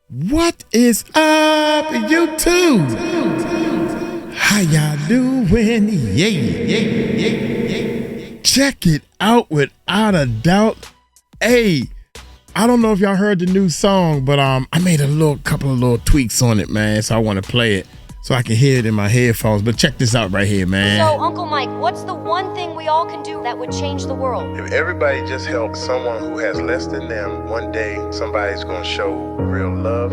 What is up, YouTube? How y'all doing? Yeah. Check it out without a doubt. Hey, I don't know if y'all heard the new song, but I made a couple of little tweaks on it, man. So I want to play it so I can hear it in my headphones. But check this out right here, man. So, Uncle Mike, what's the one thing we all can do that would change the world? If everybody just helps someone who has less than them, one day somebody's gonna show real love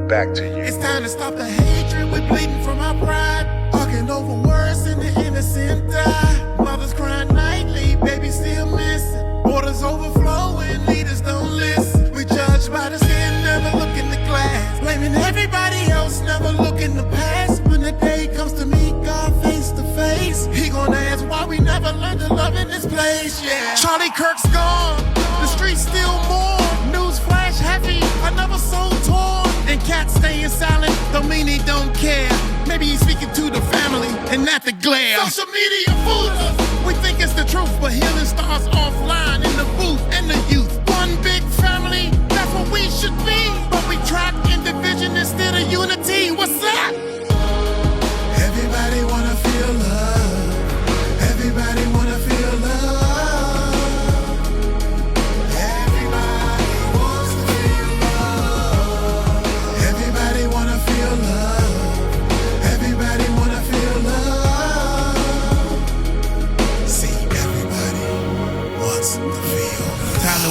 back to you. It's time to stop the hatred, we're bleeding from our pride. Arguing over words and the innocent die. Mothers crying nightly, babies still missing. Borders overflowing, leaders don't listen. We judge by the skin, never look in the glass. Blaming everybody else, never look in the past. When the day comes to meet God face to face, he gonna ask why we never learned to love in this place, yeah. Charlie Kirk's gone, the streets still mourn. News flash heavy, another soul torn. And cats staying silent, don't mean he don't care. Maybe he's speaking to the family and not the glare. Social media fools us. We think it's the truth, but healing starts offline in the booth and the youth. One big family, that's what we should be. But we trapped in division instead of unity. What's that? Everybody wanna feel love. Everybody wanna feel love.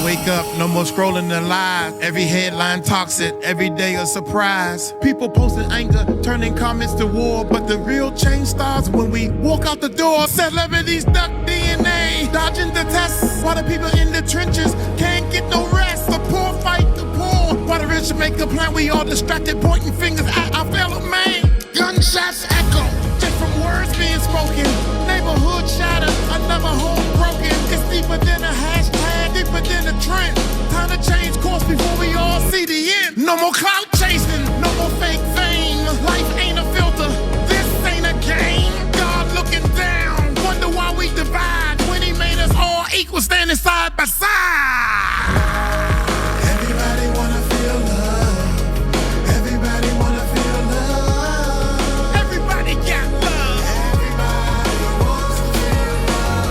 Wake up, no more scrolling the lies. Every headline talks it, every day a surprise. People posting anger, turning comments to war. But the real change starts when we walk out the door. Celebrities duck DNA, dodging the tests. While the people in the trenches can't get no rest. The poor fight the poor, while the rich make a plan. We all distracted, pointing fingers at our fellow man. Gunshots echo, just from words being spoken. Neighborhood shattered, another home broken. It's deeper than a hashtag, deeper than a trend. Time to change course before we all see the end. No more clout chasing, no more fake fame. Life ain't a filter, this ain't a game. God looking down, wonder why we divide when he made us all equal, standing side by side. Everybody wanna feel love. Everybody wanna feel love. Everybody got love. Everybody wants to feel love.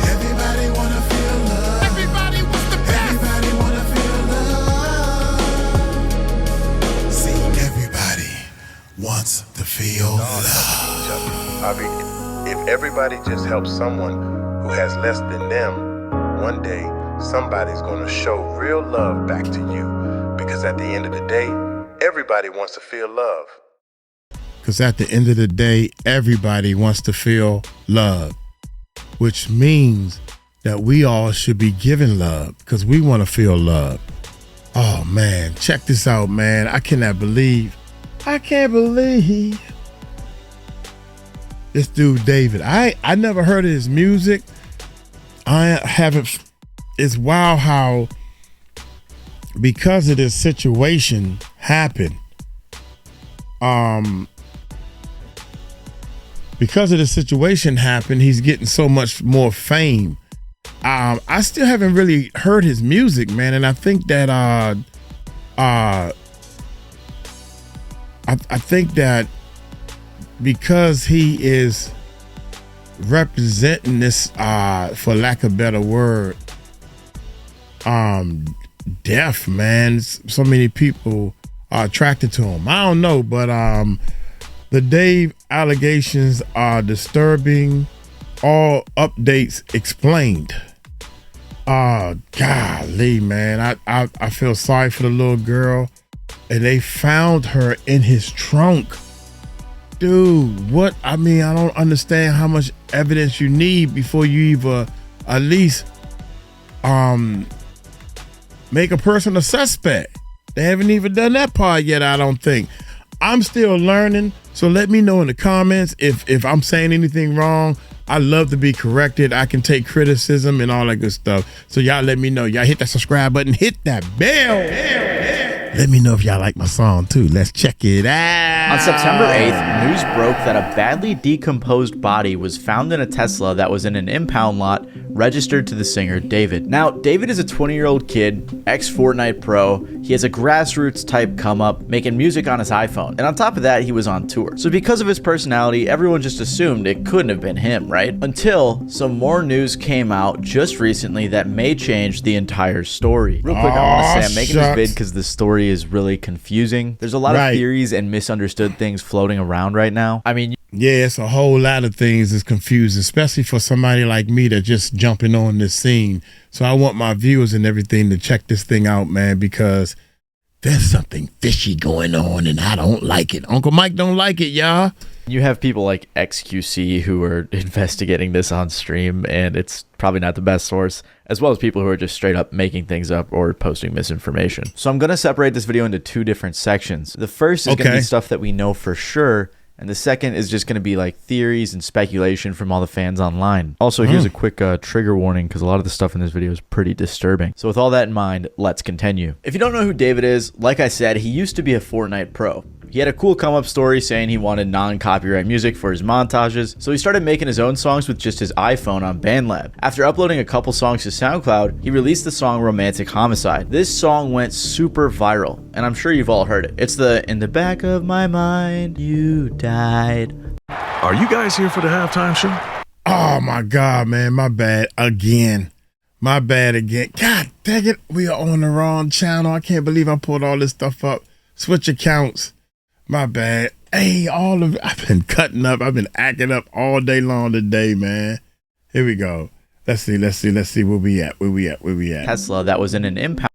Everybody wanna feel love. Everybody wants the best. Everybody wanna feel love. See, everybody wants to feel love. If everybody just helps someone who has less than them, one day somebody's gonna show real love back to you. Because at the end of the day, everybody wants to feel love. Because at the end of the day, everybody wants to feel love, which means that we all should be giving love because we want to feel love. Oh, man, check this out, man. I can't believe this dude, David. I never heard of his music. I haven't. It's wild how, because of this situation happened, he's getting so much more fame. I still haven't really heard his music, man, and I think that I think that because he is representing this, for lack of a better word, deaf, man. So many people are attracted to him. I don't know, but the Dave allegations are disturbing. All updates explained. Golly, man. I feel sorry for the little girl. And they found her in his trunk. Dude, what? I mean, I don't understand how much evidence you need before you even at least make a person a suspect. They haven't even done that part yet, I don't think. I'm still learning, so let me know in the comments if I'm saying anything wrong. I love to be corrected. I can take criticism and all that good stuff. So y'all let me know. Y'all hit that subscribe button, hit that bell. Let me know if y'all like my song too. Let's check it out. On September 8th, news broke that a badly decomposed body was found in a Tesla that was in an impound lot registered to the singer David. Now, David is a 20-year-old kid, ex-Fortnite pro. He has a grassroots type come up, making music on his iPhone. And on top of that, he was on tour. So because of his personality, everyone just assumed it couldn't have been him, right? Until some more news came out just recently that may change the entire story. Real quick, I want to say I'm making this vid because the story is really confusing. There's a lot of theories and misunderstood things floating around right now. I mean, yeah, it's a whole lot of things that's confusing, especially for somebody like me that's just jumping on this scene. So I want my viewers and everything to check this thing out, man, because there's something fishy going on and I don't like it. Uncle Mike don't like it, y'all. You have people like XQC who are investigating this on stream, and it's probably not the best source, as well as people who are just straight up making things up or posting misinformation. So I'm going to separate this video into two different sections. The first is going to be stuff that we know for sure, and the second is just going to be like theories and speculation from all the fans online. Also, here's a quick trigger warning because a lot of the stuff in this video is pretty disturbing. So with all that in mind, let's continue. If you don't know who David is, like I said, he used to be a Fortnite pro. He had a cool come-up story saying he wanted non-copyright music for his montages, so he started making his own songs with just his iPhone on BandLab. After uploading a couple songs to SoundCloud, he released the song Romantic Homicide. This song went super viral, and I'm sure you've all heard it. It's the "In the back of my mind, you died." Are you guys here for the halftime show? Oh my God, man, my bad again. My bad again. God dang it, we are on the wrong channel. I can't believe I pulled all this stuff up. Switch accounts. My bad. Hey, I've been cutting up. I've been acting up all day long today, man. Here we go. Let's see where we at. Tesla that was in an impound.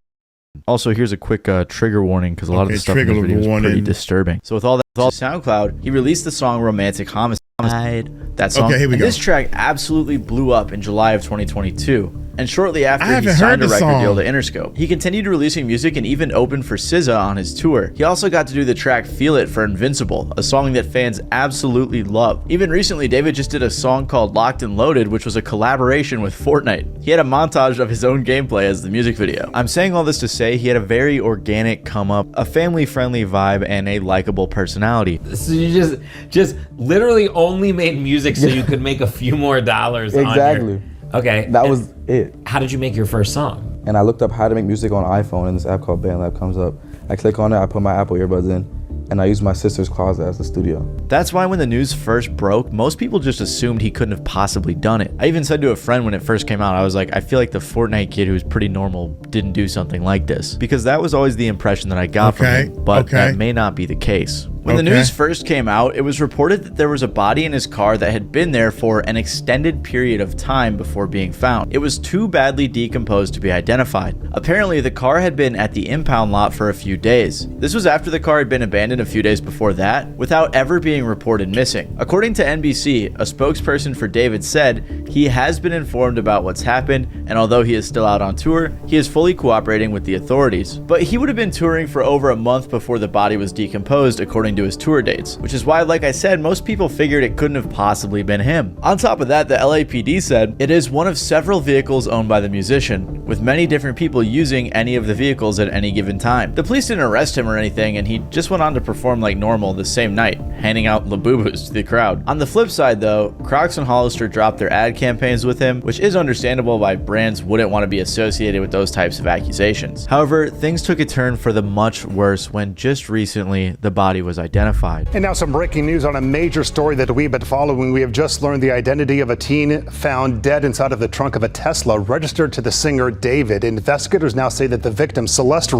Also, here's a quick trigger warning because a lot of the stuff in this video is pretty disturbing. So with all SoundCloud, he released the song Romantic Homicide. That song. Okay, here we go. This track absolutely blew up in July of 2022. And shortly after, he heard signed a the record song. deal to Interscope. He continued releasing music and even opened for SZA on his tour. He also got to do the track Feel It for Invincible, a song that fans absolutely love. Even recently, David just did a song called Locked and Loaded, which was a collaboration with Fortnite. He had a montage of his own gameplay as the music video. I'm saying all this to say he had a very organic come up, a family-friendly vibe, and a likable personality. So you just literally only made music so you could make a few more dollars Exactly. on your... Okay. That was it. How did you make your first song? And I looked up how to make music on iPhone, and this app called BandLab comes up. I click on it, I put my Apple earbuds in, and I used my sister's closet as a studio. That's why when the news first broke, most people just assumed he couldn't have possibly done it. I even said to a friend when it first came out, I was like, I feel like the Fortnite kid who was pretty normal didn't do something like this. Because that was always the impression that I got from him, but that may not be the case. When the news first came out, it was reported that there was a body in his car that had been there for an extended period of time before being found. It was too badly decomposed to be identified. Apparently, the car had been at the impound lot for a few days. This was after the car had been abandoned a few days before that, without ever being reported missing. According to NBC, a spokesperson for David said he has been informed about what's happened, and although he is still out on tour, he is fully cooperating with the authorities. But he would have been touring for over a month before the body was decomposed, according to his tour dates, which is why, like I said, most people figured it couldn't have possibly been him. On top of that, the LAPD said it is one of several vehicles owned by the musician, with many different people using any of the vehicles at any given time. The police didn't arrest him or anything, and he just went on to perform like normal the same night, handing out Labubus to the crowd. On the flip side though, Crocs and Hollister dropped their ad campaigns with him, which is understandable why brands wouldn't want to be associated with those types of accusations. However, things took a turn for the much worse when just recently the body was identified. And now some breaking news on a major story that we've been following. We have just learned the identity of a teen found dead inside of the trunk of a Tesla registered to the singer David. Investigators now say that the victim, Celeste,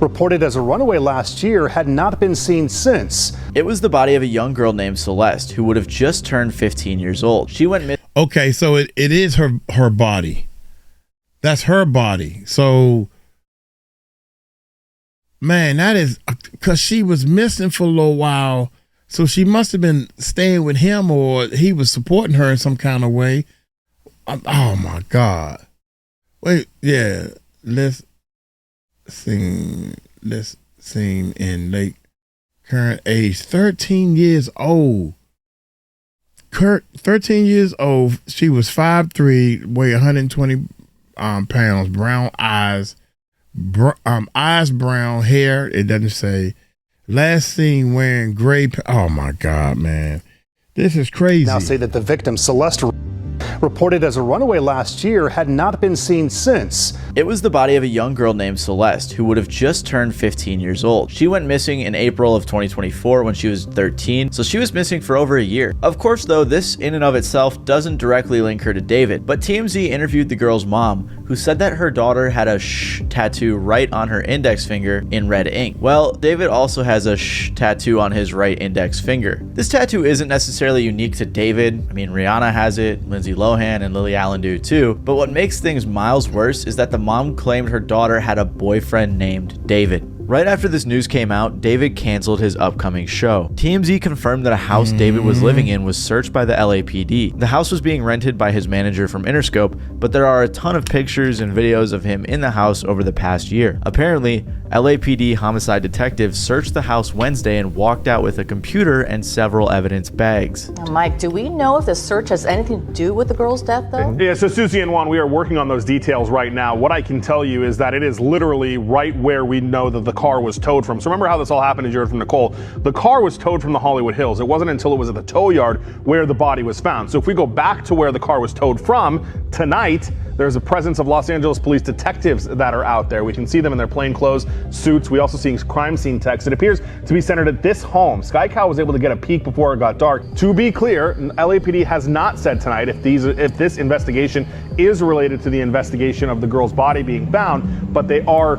reported as a runaway last year, had not been seen since. It was the body of a young girl named Celeste who would have just turned 15 years old. She went missing. Okay, so it is her body. That's her body. So, man, that is because she was missing for a little while. So she must have been staying with him, or he was supporting her in some kind of way. Oh my God. Wait, yeah. Let's sing in late current age. 13 years old. 13 years old. She was 5'3", weighed 120 pounds, brown eyes, eyes brown, hair, it doesn't say. Last seen wearing gray. Oh my God, man. This is crazy. Now say that the victim, Celeste, reported as a runaway last year, had not been seen since. It was the body of a young girl named Celeste, who would have just turned 15 years old. She went missing in April of 2024 when she was 13, so she was missing for over a year. Of course, though, this in and of itself doesn't directly link her to David, but TMZ interviewed the girl's mom, who said that her daughter had a "sh" tattoo right on her index finger in red ink. Well, David also has a "sh" tattoo on his right index finger. This tattoo isn't necessarily unique to David. I mean, Rihanna has it, Lindsay Lohan and Lily Allen do too, but what makes things miles worse is that the mom claimed her daughter had a boyfriend named David. Right after this news came out, David canceled his upcoming show. TMZ confirmed that a house David was living in was searched by the LAPD. The house was being rented by his manager from Interscope, but there are a ton of pictures and videos of him in the house over the past year. Apparently, LAPD homicide detectives searched the house Wednesday and walked out with a computer and several evidence bags. Now, Mike, do we know if the search has anything to do with the girl's death, though? Yeah, so Susie and Juan, we are working on those details right now. What I can tell you is that it is literally right where we know that the car was towed from. So remember how this all happened, as you heard from Nicole. The car was towed from the Hollywood Hills. It wasn't until it was at the tow yard where the body was found. So if we go back to where the car was towed from tonight, there's a presence of Los Angeles police detectives that are out there. We can see them in their plainclothes suits. We also see crime scene techs. It appears to be centered at this home. Sky Cow was able to get a peek before it got dark. To be clear, LAPD has not said tonight if this investigation is related to the investigation of the girl's body being found, but they are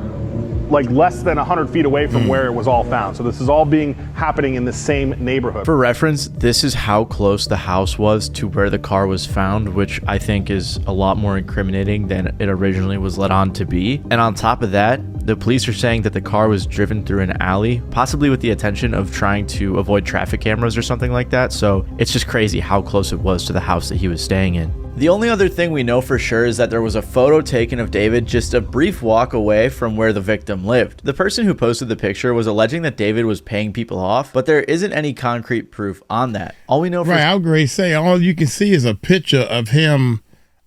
like less than 100 feet away from where it was all found. So this is all happening in the same neighborhood. For reference, this is how close the house was to where the car was found, which I think is a lot more incriminating than it originally was led on to be. And on top of that, the police are saying that the car was driven through an alley, possibly with the intention of trying to avoid traffic cameras or something like that. So it's just crazy how close it was to the house that he was staying in. The only other thing we know for sure is that there was a photo taken of David just a brief walk away from where the victim lived. The person who posted the picture was alleging that David was paying people off, but there isn't any concrete proof on that. All we know for I would say all you can see is a picture of him.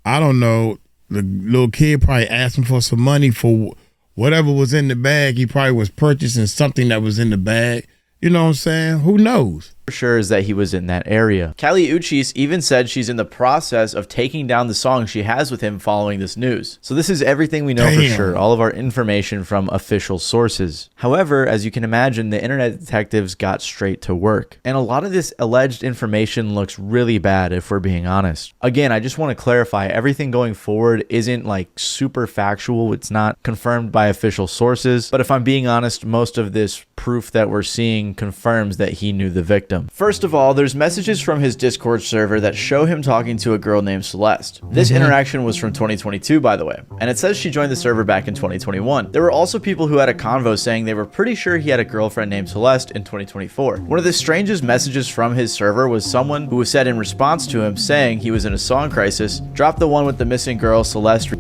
I don't know. The little kid probably asked him for some money for whatever was in the bag. He probably was purchasing something that was in the bag. You know what I'm saying? Who knows? For sure is that he was in that area. Kali Uchis even said she's in the process of taking down the song she has with him following this news. So this is everything we know for sure, all of our information from official sources. However, as you can imagine, the internet detectives got straight to work. And a lot of this alleged information looks really bad if we're being honest. Again, I just want to clarify, everything going forward isn't like super factual. It's not confirmed by official sources. But if I'm being honest, most of this proof that we're seeing confirms that he knew the victim. First of all, there's messages from his Discord server that show him talking to a girl named Celeste. This interaction was from 2022, by the way, and it says she joined the server back in 2021. There were also people who had a convo saying they were pretty sure he had a girlfriend named Celeste in 2024. One of the strangest messages from his server was someone who said in response to him saying he was in a song crisis, drop the one with the missing girl, Celeste.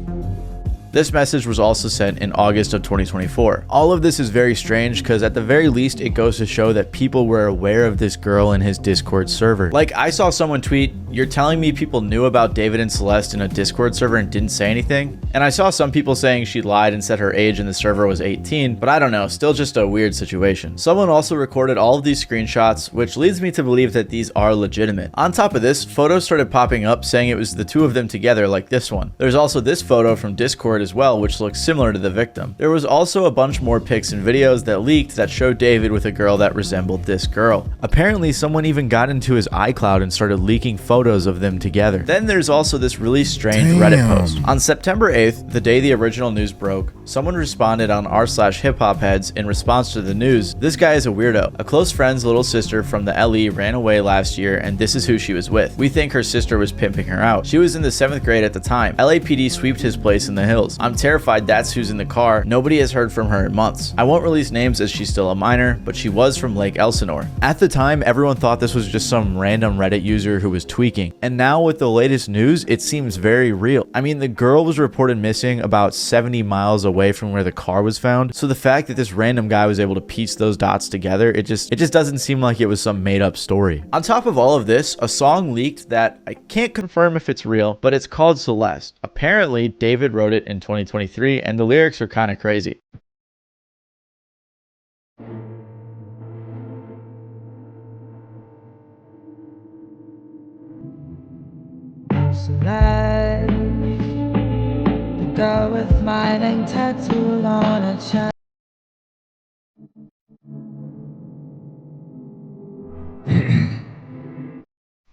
This message was also sent in August of 2024. All of this is very strange because at the very least it goes to show that people were aware of this girl in his Discord server. Like, I saw someone tweet, "You're telling me people knew about David and Celeste in a Discord server and didn't say anything?" And I saw some people saying she lied and said her age in the server was 18, but I don't know, still just a weird situation. Someone also recorded all of these screenshots, which leads me to believe that these are legitimate. On top of this, photos started popping up saying it was the two of them together, like this one. There's also this photo from Discord as well, which looks similar to the victim. There was also a bunch more pics and videos that leaked that showed David with a girl that resembled this girl. Apparently, someone even got into his iCloud and started leaking photos of them together. Then there's also this really strange Reddit post. On September 8th, the day the original news broke, someone responded on r/hiphopheads in response to the news. This guy is a weirdo. A close friend's little sister from the LE ran away last year, and this is who she was with. We think her sister was pimping her out. She was in the 7th grade at the time. LAPD sweeped his place in the hills. I'm terrified that's who's in the car. Nobody has heard from her in months. I won't release names as she's still a minor, but she was from Lake Elsinore. At the time, everyone thought this was just some random Reddit user who was tweaking. And now with the latest news, it seems very real. I mean, the girl was reported missing about 70 miles away from where the car was found. So the fact that this random guy was able to piece those dots together, it just doesn't seem like it was some made up story. On top of all of this, a song leaked that I can't confirm if it's real, but it's called Celeste. Apparently, David wrote it in 2023, and the lyrics are kind of crazy. Celeste, the girl with my name tattooed on her chest.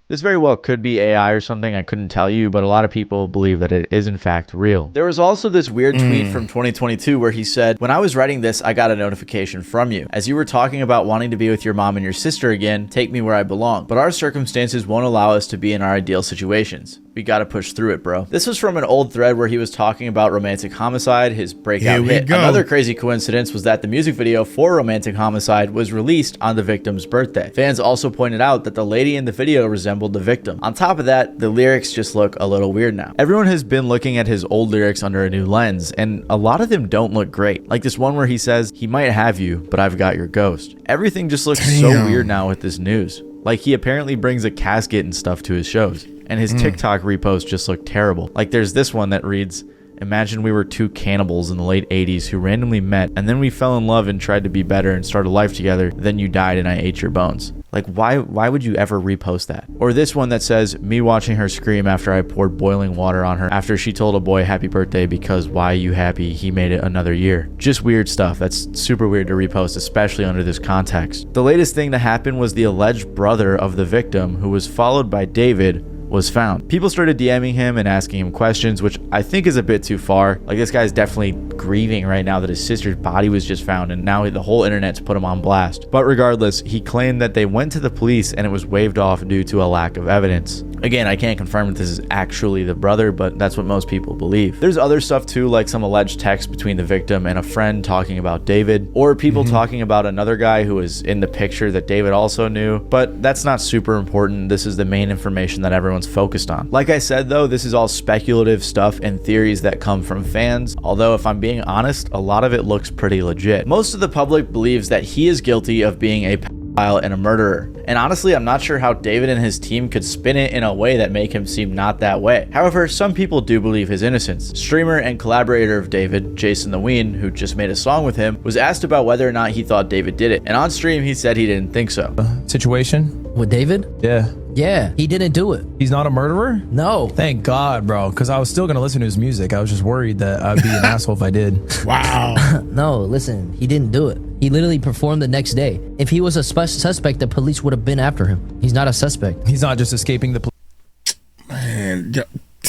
This very well could be AI or something, I couldn't tell you, but a lot of people believe that it is in fact real. There was also this weird tweet from 2022 where he said, "When I was writing this, I got a notification from you. As you were talking about wanting to be with your mom and your sister again, take me where I belong. But our circumstances won't allow us to be in our ideal situations. We gotta push through it, bro." This was from an old thread where he was talking about Romantic Homicide, his breakout hit. Another crazy coincidence was that the music video for Romantic Homicide was released on the victim's birthday. Fans also pointed out that the lady in the video resembled the victim. On top of that, the lyrics just look a little weird now. Everyone has been looking at his old lyrics under a new lens, and a lot of them don't look great. Like this one where he says, "He might have you, but I've got your ghost." Everything just looks so weird now with this news. Like he apparently brings a casket and stuff to his shows. And his TikTok reposts just look terrible. Like there's this one that reads, "Imagine we were two cannibals in the late 80s who randomly met and then we fell in love and tried to be better and start a life together. Then you died and I ate your bones." Like why would you ever repost that? Or this one that says, "Me watching her scream after I poured boiling water on her after she told a boy happy birthday because why you happy, he made it another year." Just weird stuff. That's super weird to repost, especially under this context. The latest thing that happened was the alleged brother of the victim, who was followed by David, was found. People started DMing him and asking him questions, which I think is a bit too far. Like this guy's definitely grieving right now that his sister's body was just found and now the whole internet's put him on blast. But regardless, he claimed that they went to the police and it was waved off due to a lack of evidence. Again, I can't confirm that this is actually the brother, but that's what most people believe. There's other stuff too, like some alleged text between the victim and a friend talking about David, or people talking about another guy who was in the picture that David also knew, but that's not super important. This is the main information that everyone's focused on. Like I said though, this is all speculative stuff and theories that come from fans, although if I'm being honest, a lot of it looks pretty legit. Most of the public believes that he is guilty of being a pedophile and a murderer. And honestly, I'm not sure how David and his team could spin it in a way that make him seem not that way. However, some people do believe his innocence. Streamer and collaborator of David, Jason the Ween, who just made a song with him, was asked about whether or not he thought David did it. And on stream, he said he didn't think so. Situation? With David? Yeah. Yeah, he didn't do it. He's not a murderer? No. Thank God, bro, because I was still going to listen to his music. I was just worried that I'd be an asshole if I did. Wow. No, listen, he didn't do it. He literally performed the next day. If he was a suspect, the police would have been after him. He's not a suspect. He's not just escaping the police. Man,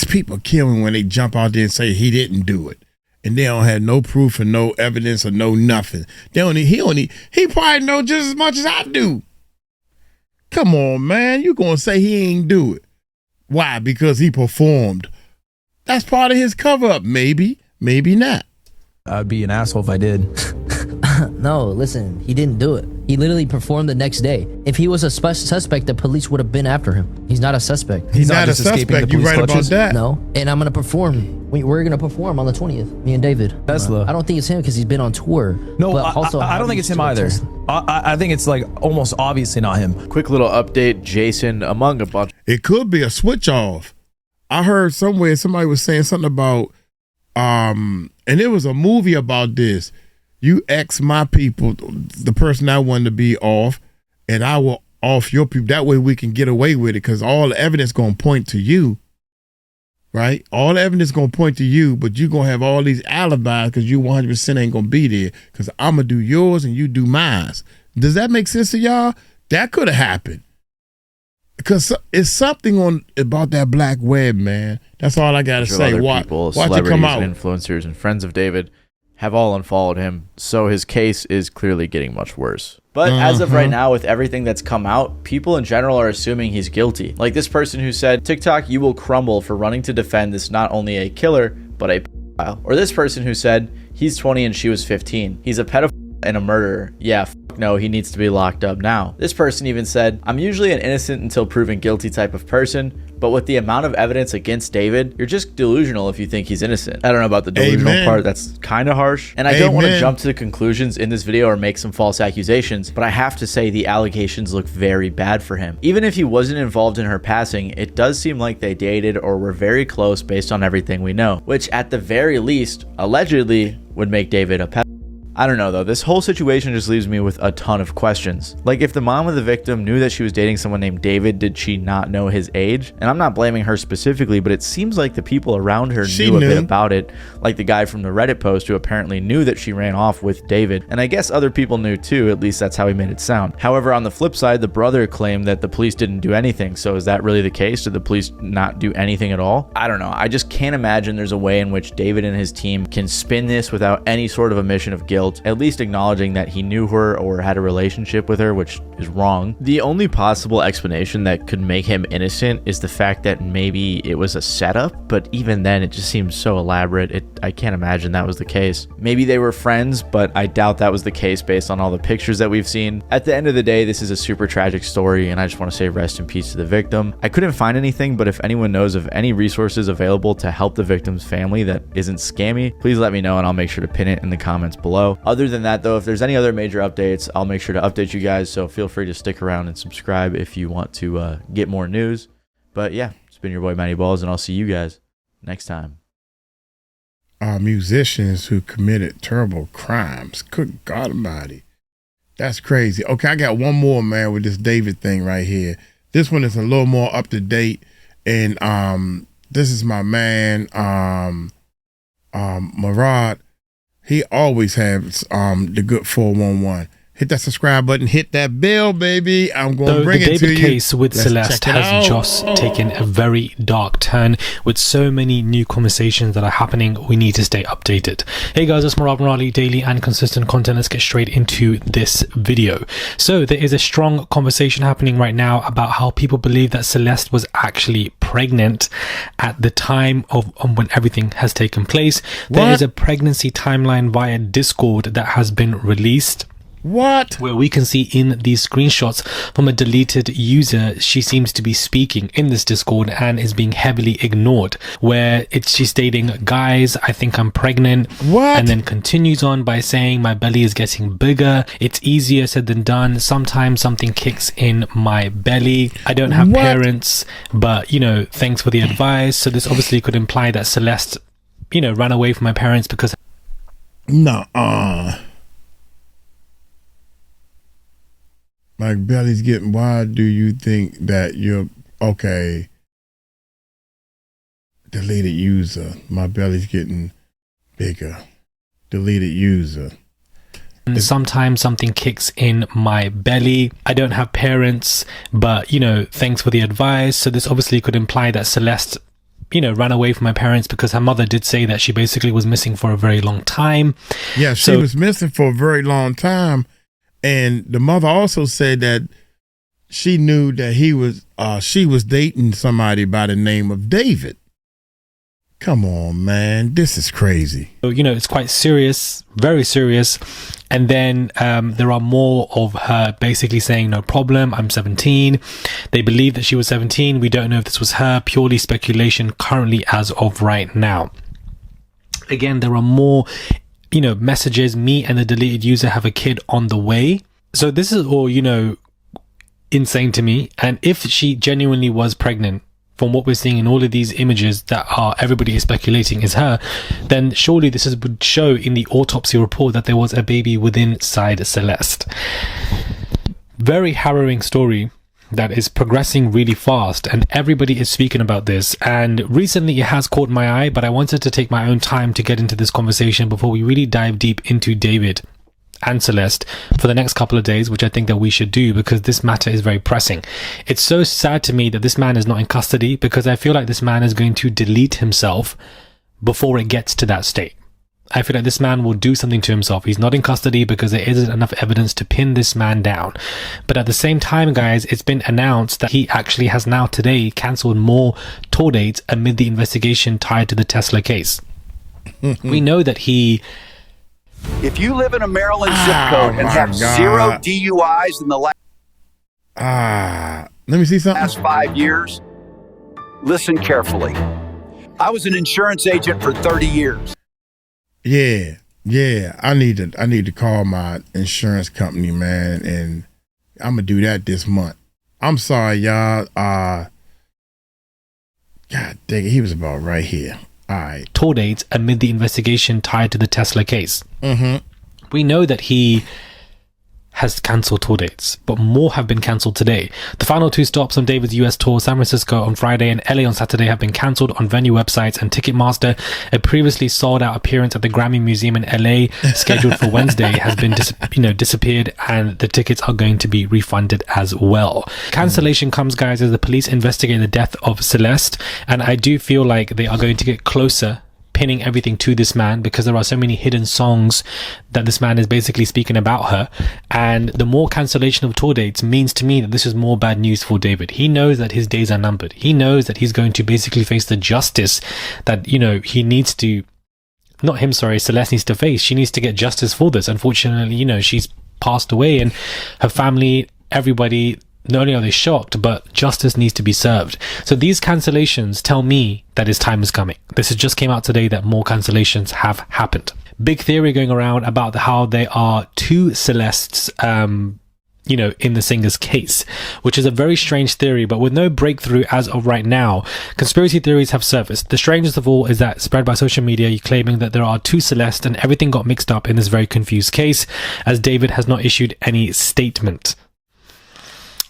people kill him when they jump out there and say he didn't do it. And they don't have no proof or no evidence or no nothing. He probably know just as much as I do. Come on, man. You gonna say he ain't do it. Why? Because he performed. That's part of his cover-up. Maybe not. I'd be an asshole if I did. No, listen, he didn't do it. He literally performed the next day. If he was a suspect, the police would have been after him. He's not a suspect. He's not a suspect. You right about that. No, and I'm gonna perform. We're gonna perform on the 20th. Me and David. Tesla. I don't think it's him because he's been on tour. No, but also I don't think it's him either. I think it's like almost obviously not him. Quick little update, Jason, among a bunch. It could be a switch off. I heard somewhere somebody was saying something about, and there was a movie about this. You X my people, the person I wanted to be off, and I will off your people. That way we can get away with it because all the evidence going to point to you, right? All the evidence going to point to you, but you're going to have all these alibis because you 100% ain't going to be there because I'm going to do yours and you do mine. Does that make sense to y'all? That could have happened. Because it's something about that black web, man. That's all I got to say. Watch it come out. And influencers and friends of David have all unfollowed him, so his case is clearly getting much worse. But as of right now, with everything that's come out, people in general are assuming he's guilty. Like this person who said, "TikTok, you will crumble for running to defend this not only a killer, but a pedophile." Or this person who said, "He's 20 and she was 15. He's a pedophile and a murderer. Yeah, no, he needs to be locked up now." This person even said, "I'm usually an innocent until proven guilty type of person, but with the amount of evidence against David, you're just delusional if you think he's innocent." I don't know about the delusional part. That's kind of harsh. And I don't want to jump to the conclusions in this video or make some false accusations, but I have to say the allegations look very bad for him. Even if he wasn't involved in her passing, it does seem like they dated or were very close based on everything we know, which at the very least, allegedly, would make David a pedophile. I don't know though, this whole situation just leaves me with a ton of questions. Like, if the mom of the victim knew that she was dating someone named David, did she not know his age? And I'm not blaming her specifically, but it seems like the people around her knew a bit about it, like the guy from the Reddit post who apparently knew that she ran off with David, and I guess other people knew too, at least that's how he made it sound. However, on the flip side, the brother claimed that the police didn't do anything, so is that really the case? Did the police not do anything at all? I don't know, I just can't imagine there's a way in which David and his team can spin this without any sort of admission of guilt, at least acknowledging that he knew her or had a relationship with her, which is wrong. The only possible explanation that could make him innocent is the fact that maybe it was a setup, but even then it just seems so elaborate. I can't imagine that was the case. Maybe they were friends, but I doubt that was the case based on all the pictures that we've seen. At the end of the day, this is a super tragic story, and I just want to say rest in peace to the victim. I couldn't find anything, but if anyone knows of any resources available to help the victim's family that isn't scammy, please let me know and I'll make sure to pin it in the comments below. Other than that though, if there's any other major updates, I'll make sure to update you guys, so feel free to stick around and subscribe if you want to get more news. But yeah, it's been your boy Matty Balls, and I'll see you guys next time. Musicians who committed terrible crimes. Good God Almighty. That's crazy. Okay, I got one more, man, with this David thing right here. This one is a little more up to date, and this is my man, Marad. He always has the good 411. Hit that subscribe button, hit that bell, baby. I'm going to bring it to you. The David case with Celeste has just taken a very dark turn with so many new conversations that are happening. We need to stay updated. Hey guys, it's Marali, daily and consistent content. Let's get straight into this video. So there is a strong conversation happening right now about how people believe that Celeste was actually pregnant at the time of when everything has taken place. There is a pregnancy timeline via Discord that has been released. What? Where we can see in these screenshots from a deleted user, she seems to be speaking in this Discord and is being heavily ignored, where she's stating, guys, I think I'm pregnant. What? And then continues on by saying, my belly is getting bigger. It's easier said than done. Sometimes something kicks in my belly. I don't have parents, but, you know, thanks for the advice. So this obviously could imply that Celeste, you know, ran away from my parents because... My belly's getting, why do you think that you're, okay, deleted user, my belly's getting bigger, deleted user. And sometimes something kicks in my belly. I don't have parents, but, you know, thanks for the advice. So this obviously could imply that Celeste, you know, ran away from my parents because her mother did say that she basically was missing for a very long time. Yeah, she was missing for a very long time. And the mother also said that she knew that she was dating somebody by the name of David. Come on, man. This is crazy. So, you know, it's quite serious, very serious. And then there are more of her basically saying, no problem, I'm 17. They believe that she was 17. We don't know if this was her. Purely speculation currently as of right now. Again, there are more, you know, messages. Me and the deleted user have a kid on the way. So this is all, you know, insane to me. And if she genuinely was pregnant, from what we're seeing in all of these images that are everybody is speculating is her, then surely this would show in the autopsy report that there was a baby within inside Celeste. Very harrowing story that is progressing really fast, and everybody is speaking about this. And recently it has caught my eye, but I wanted to take my own time to get into this conversation before we really dive deep into David and Celeste for the next couple of days, which I think that we should do because this matter is very pressing. It's so sad to me that this man is not in custody, because I feel like this man is going to delete himself before it gets to that state. I feel like this man will do something to himself. He's not in custody because there isn't enough evidence to pin this man down. But at the same time, guys, it's been announced that he actually has now today cancelled more tour dates amid the investigation tied to the Tesla case. We know that he... If you live in a Maryland zip code and have 0 DUIs in the let me see something. last 5 years, listen carefully. I was an insurance agent for 30 years. Yeah. I need to call my insurance company, man, and I'm gonna do that this month. I'm sorry, y'all. God dang it, he was about right here. All right. Tour dates amid the investigation tied to the Tesla case. We know that he has cancelled tour dates, but more have been cancelled today. The final 2 stops on David's US tour, San Francisco on Friday and LA on Saturday, have been cancelled on venue websites, and Ticketmaster, a previously sold out appearance at the Grammy Museum in LA scheduled for Wednesday, has been disappeared, and the tickets are going to be refunded as well. Cancellation comes, guys, as the police investigate the death of Celeste, and I do feel like they are going to get closer, pinning everything to this man, because there are so many hidden songs that this man is basically speaking about her. And the more cancellation of tour dates means to me that this is more bad news for David. He knows that his days are numbered. He knows that he's going to basically face the justice that, he needs to, not him, sorry, Celeste needs to face. She needs to get justice for this. Unfortunately, she's passed away, and her family, everybody, not only are they shocked, but justice needs to be served. So these cancellations tell me that his time is coming. This has just came out today that more cancellations have happened. Big theory going around about how there are 2 Celestes, in the singer's case, which is a very strange theory, but with no breakthrough as of right now. Conspiracy theories have surfaced. The strangest of all is that spread by social media, claiming that there are 2 Celeste, and everything got mixed up in this very confused case, as David has not issued any statement.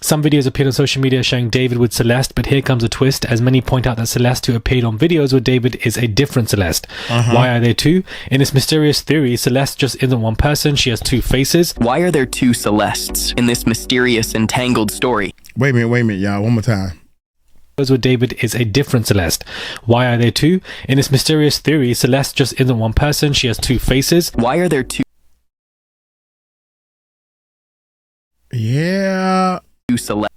Some videos appeared on social media showing David with Celeste, but here comes a twist, as many point out that Celeste, who appeared on videos with David, is a different Celeste. Why are there 2? In this mysterious theory, Celeste just isn't one person, she has 2 faces. Why are there 2 Celestes in this mysterious and tangled story? Wait a minute, y'all. One more time. With David is a different Celeste. Why are there 2? In this mysterious theory, Celeste just isn't one person, she has 2 faces. Why are there 2? Yeah. Celestes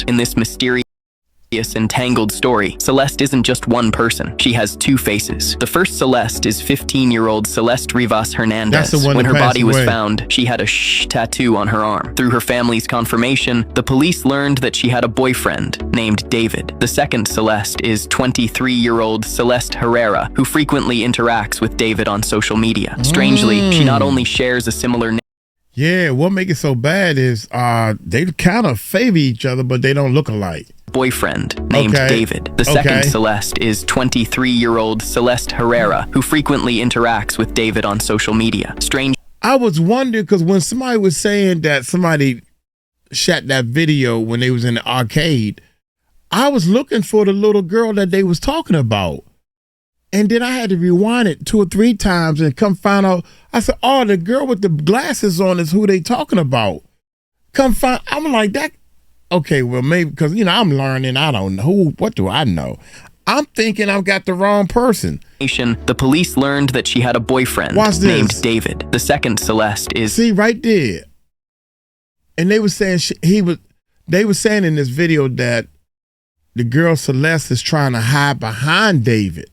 in this mysterious and tangled story. Celeste isn't just one person. She has 2 faces. The first Celeste is 15-year-old Celeste Rivas Hernandez. When her body was found, she had a tattoo on her arm. Through her family's confirmation, the police learned that she had a boyfriend named David. The second Celeste is 23-year-old Celeste Herrera, who frequently interacts with David on social media. Strangely, she not only shares a similar name. Yeah, what makes it so bad is they kind of favor each other, but they don't look alike. Boyfriend named David. The second Celeste is 23-year-old Celeste Herrera, who frequently interacts with David on social media. I was wondering, because when somebody was saying that somebody shot that video when they was in the arcade, I was looking for the little girl that they was talking about. And then I had to rewind it 2 or 3 times and come find out. I said, oh, the girl with the glasses on is who they talking about. I'm like, that. Okay, well, maybe because, I'm learning. I don't know. What do I know? I'm thinking I've got the wrong person. The police learned that she had a boyfriend named David. The second Celeste is. See, right there. And they were saying they were saying in this video that the girl Celeste is trying to hide behind David.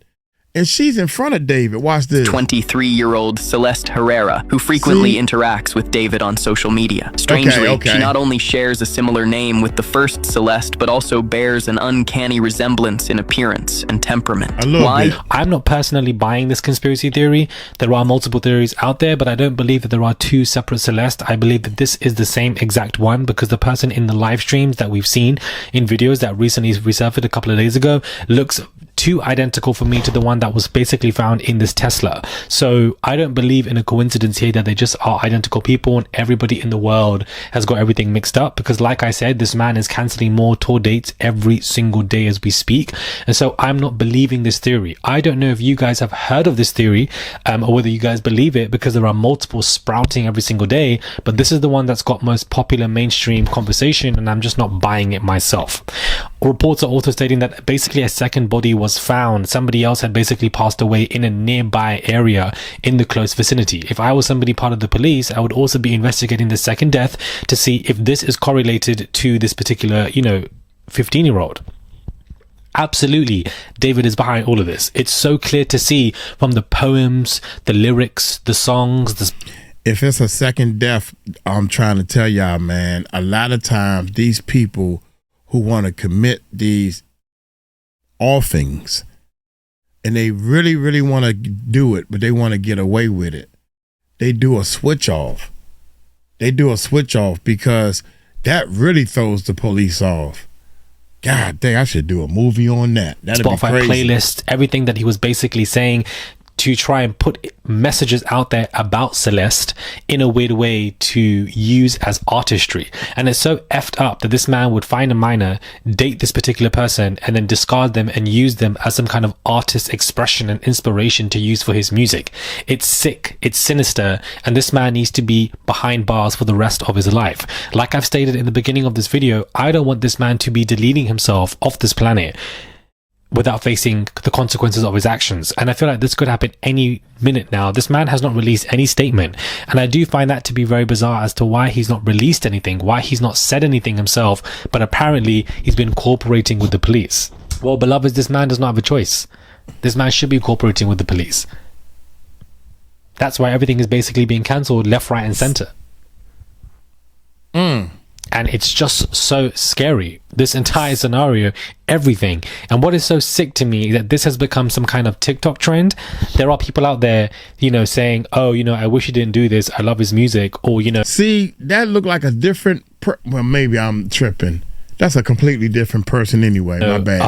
And she's in front of David. Watch this. 23-year-old Celeste Herrera, who frequently interacts with David on social media. Strangely, she not only shares a similar name with the first Celeste, but also bears an uncanny resemblance in appearance and temperament. Why? I'm not personally buying this conspiracy theory. There are multiple theories out there, but I don't believe that there are 2 separate Celeste. I believe that this is the same exact one, because the person in the live streams that we've seen in videos that recently resurfaced a couple of days ago looks too identical for me to the one that was basically found in this Tesla. So I don't believe in a coincidence here that they just are identical people and everybody in the world has got everything mixed up, because like I said, this man is cancelling more tour dates every single day as we speak. And so I'm not believing this theory. I don't know if you guys have heard of this theory or whether you guys believe it, because there are multiple sprouting every single day, but this is the one that's got most popular mainstream conversation, and I'm just not buying it myself. Reports are also stating that basically a second body was found. Somebody else had basically passed away in a nearby area in the close vicinity. If I was somebody part of the police, I would also be investigating the second death to see if this is correlated to this particular, 15-year-old. Absolutely, David is behind all of this. It's so clear to see from the poems, the lyrics, the songs. If it's a second death, I'm trying to tell y'all, man, a lot of times these people who want to commit these offings, and they really, really want to do it, but they want to get away with it, they do a switch off. Because that really throws the police off. God dang, I should do a movie on that. That'd Spotify be crazy. playlist, everything that he was basically saying to try and put messages out there about Celeste in a weird way to use as artistry. And it's so effed up that this man would find a minor, date this particular person, and then discard them and use them as some kind of artist expression and inspiration to use for his music. It's sick, it's sinister, and this man needs to be behind bars for the rest of his life. Like I've stated in the beginning of this video, I don't want this man to be deleting himself off this planet without facing the consequences of his actions. And I feel like this could happen any minute now. This man has not released any statement, and I do find that to be very bizarre as to why he's not released anything, why he's not said anything himself, but apparently he's been cooperating with the police. Well, beloveds, this man does not have a choice. This man should be cooperating with the police. That's why everything is basically being cancelled left, right and center. And it's just so scary, this entire scenario, everything. And what is so sick to me is that this has become some kind of TikTok trend. There are people out there, you know, saying, oh, you know, I wish he didn't do this, I love his music, or, you know. See, that looked like a different, well, maybe I'm tripping. That's a completely different person anyway. My bad.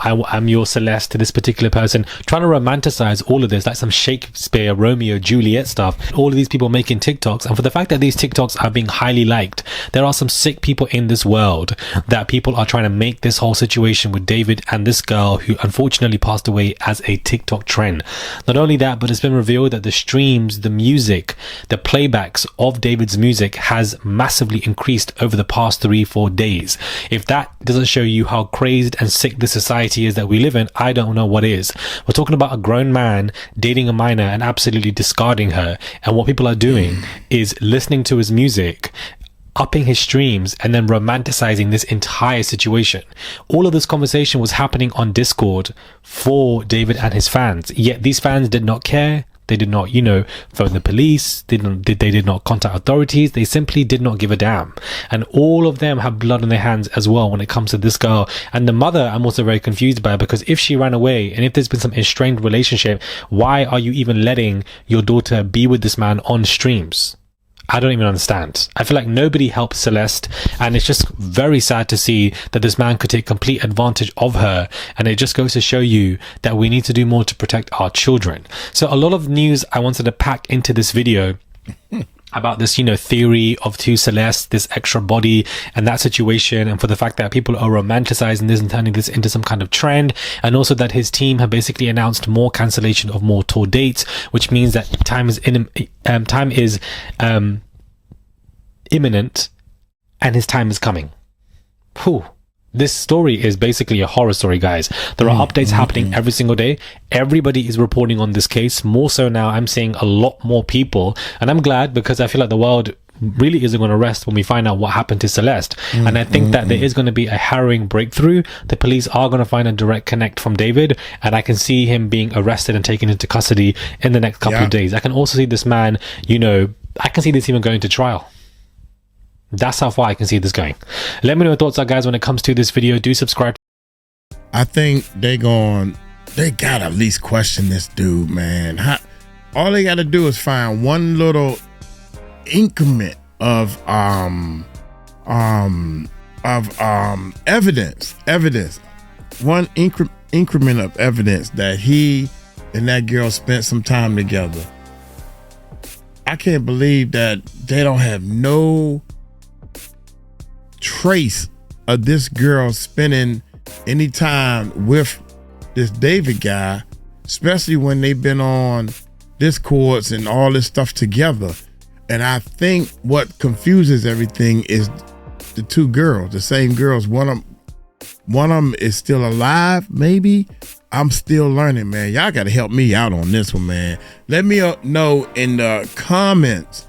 I'm your Celeste to this particular person, trying to romanticize all of this like some Shakespeare, Romeo, Juliet stuff. All of these people making TikToks, and for the fact that these TikToks are being highly liked, there are some sick people in this world that people are trying to make this whole situation with David and this girl who unfortunately passed away as a TikTok trend. Not only that, but it's been revealed that the streams, the music, the playbacks of David's music has massively increased over the past 3-4 days. If that doesn't show you how crazed and sick the society is that we live in, I don't know what is. We're talking about a grown man dating a minor and absolutely discarding her. And what people are doing is listening to his music, upping his streams, and then romanticizing this entire situation. All of this conversation was happening on Discord for David and his fans. Yet these fans did not care. They did not, you know, phone the police. They did not contact authorities. They simply did not give a damn. And all of them have blood on their hands as well when it comes to this girl. And the mother, I'm also very confused by, because if she ran away and if there's been some estranged relationship, why are you even letting your daughter be with this man on streams? I don't even understand. I feel like nobody helped Celeste, and it's just very sad to see that this man could take complete advantage of her. And it just goes to show you that we need to do more to protect our children. So a lot of news I wanted to pack into this video about this, you know, theory of two Celeste, this extra body and that situation, and for the fact that people are romanticizing this and turning this into some kind of trend, and also that his team have basically announced more cancellation of more tour dates, which means that time is imminent and his time is coming. Whew. This story is basically a horror story, guys. There are updates happening every single day. Everybody is reporting on this case. More so now, I'm seeing a lot more people. And I'm glad, because I feel like the world really isn't going to rest when we find out what happened to Celeste. And I think that there is going to be a harrowing breakthrough. The police are going to find a direct connect from David. And I can see him being arrested and taken into custody in the next couple of days. I can also see this man, you know, I can see this even going to trial. That's how far I can see this going. Let me know your thoughts are, guys, when it comes to this video. Do subscribe. I think they gotta at least question this dude, man. All they gotta do is find one little increment of evidence. One increment of evidence that he and that girl spent some time together. I can't believe that they don't have no trace of this girl spending any time with this David guy, especially when they've been on Discords and all this stuff together. And I think what confuses everything is the two girls, the same girls. One of them is still alive, maybe. I'm still learning, man. Y'all got to help me out on this one, man. Let me know in the comments.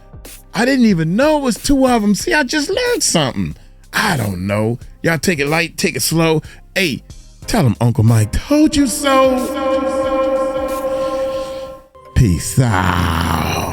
I didn't even know it was two of them. See, I just learned something. I don't know. Y'all take it light, take it slow. Hey, tell them Uncle Mike told you so. Peace out.